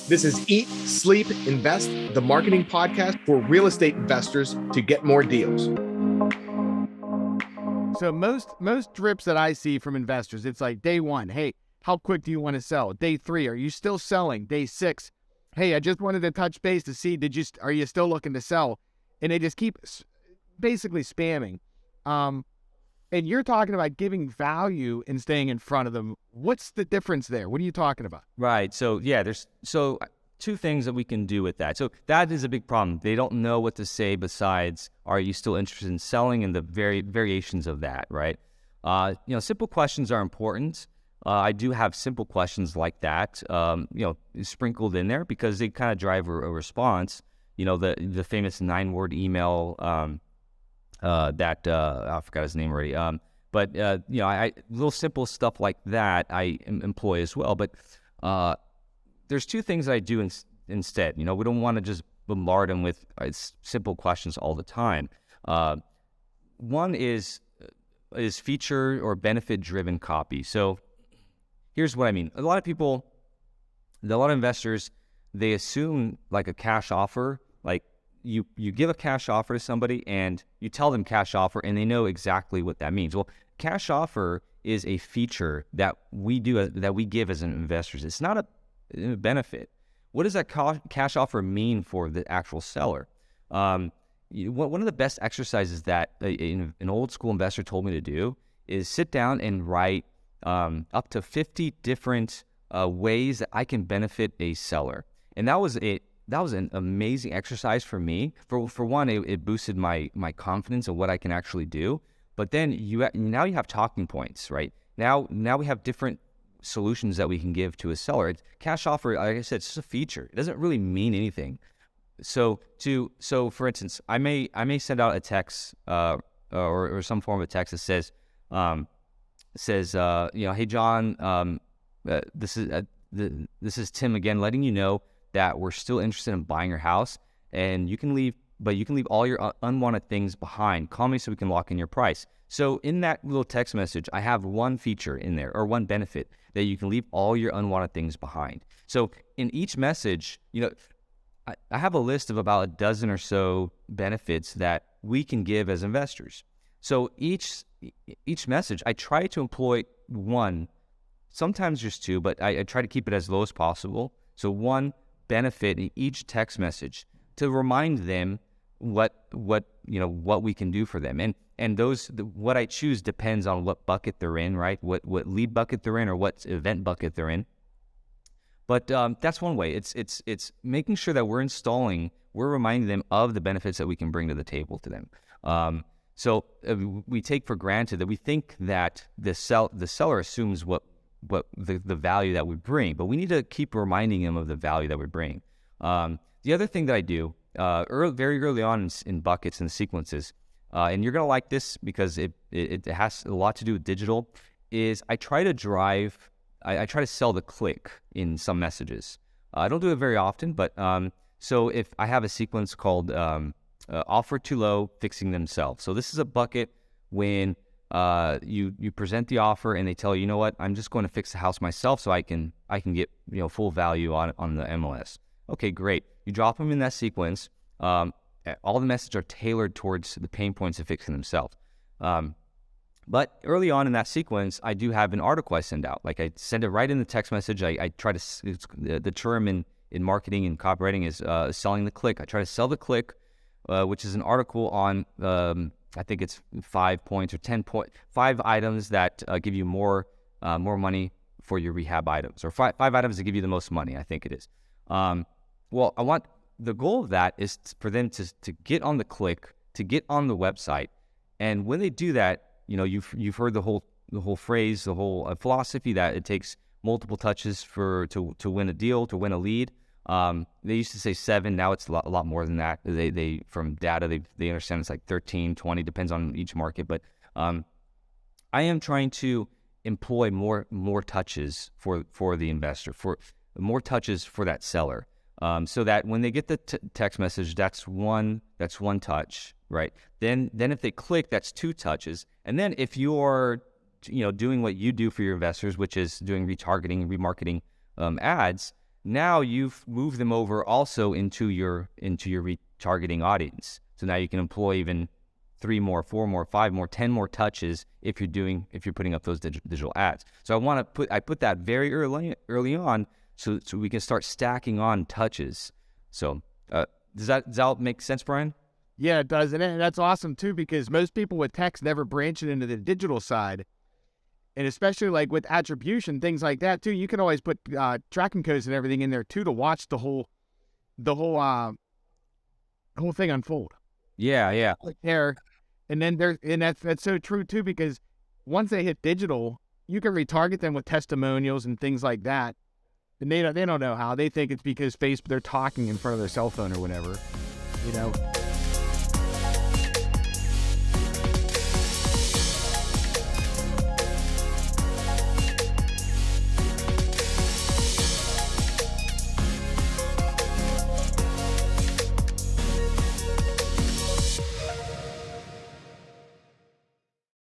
This is Eat, Sleep, Invest, the marketing podcast for real estate investors to get more deals. So most drips that I see from investors, it's like day 1, hey, how quick do you want to sell? Day 3, are you still selling? Day 6, hey, I just wanted to touch base to see, are you still looking to sell? And they just keep basically spamming. And you're talking about giving value and staying in front of them. What's the difference there? What are you talking about? Right. So there's two things that we can do with that. So that is a big problem. They don't know what to say besides, are you still interested in selling, and the variations of that, right? Simple questions are important. I do have simple questions like that, sprinkled in there because they kind of drive a response. The famous 9-word email, I forgot his name already. But little simple stuff like that I employ as well. But there's two things I do instead. We don't want to just bombard them with simple questions all the time. One is feature or benefit driven copy. So here's what I mean. A lot of investors, they assume like a cash offer, like you give a cash offer to somebody and you tell them cash offer and they know exactly what that means. Well, cash offer is a feature that we give as investors. It's not a benefit. What does that cash offer mean for the actual seller? One of the best exercises that an old school investor told me to do is sit down and write up to 50 different ways that I can benefit a seller. And that was an amazing exercise for me. For one, it boosted my confidence in what I can actually do. But then now you have talking points, right? Now we have different solutions that we can give to a seller. Cash offer, like I said, it's just a feature. It doesn't really mean anything. So for instance, I may send out a text or some form of text that says, hey John, this is Tim again, letting you know that we're still interested in buying your house, and you can leave all your unwanted things behind. Call me so we can lock in your price. So in that little text message, I have one feature in there, or one benefit, that you can leave all your unwanted things behind. So in each message, I have a list of about a dozen or so benefits that we can give as investors. So each message, I try to employ one, sometimes just two, but I try to keep it as low as possible. So one benefit in each text message to remind them what we can do for them. And what I choose depends on what bucket they're in, right? What lead bucket they're in, or what event bucket they're in. But that's one way. It's making sure that we're reminding them of the benefits that we can bring to the table to them. So we take for granted that we think that the seller assumes what the value that we bring, but we need to keep reminding them of the value that we bring. The other thing that I do very early on in buckets and sequences, and you're going to like this because it has a lot to do with digital, is I try to sell the click in some messages. I don't do it very often, but so if I have a sequence called offer too low, fixing themselves. So this is a bucket when you present the offer and they tell you, what, I'm just going to fix the house myself so I can get full value on the MLS. Okay, great. You drop them in that sequence. All the messages are tailored towards the pain points of fixing themselves. But early on in that sequence, I do have an article I send out. Like I send it right in the text message. I try to, the term in marketing and copywriting is selling the click. I try to sell the click, which is an article on, I think it's 5 points or 5 items that give you more money for your rehab items, or five items that give you the most money, I think it is. Well, the goal of that is for them to get on the click, to get on the website. And when they do that, you've heard the whole phrase, the whole philosophy that it takes multiple touches to win a deal, to win a lead. They used to say 7. Now it's a lot more than that. They from data, they understand it's like 13, 20, depends on each market. But I am trying to employ more touches for the investor, for more touches for that seller. So that when they get the text message, that's one touch, right? Then if they click, that's 2 touches. And then if you're doing what you do for your investors, which is doing retargeting and remarketing ads, Now you've moved them over also into your retargeting audience. So now you can employ even 3 more, 4 more, 5 more, 10 more touches if you're putting up those digital ads. So I put that very early on so we can start stacking on touches. So does that make sense, Brian? Yeah, it does. And that's awesome too, because most people with text never branch it into the digital side. And especially like with attribution, things like that too, you can always put tracking codes and everything in there too to watch the whole thing unfold. Yeah. Like there, and then that's so true too, because once they hit digital, you can retarget them with testimonials and things like that. And they don't know how. They think it's because they're talking in front of their cell phone or whatever, you know.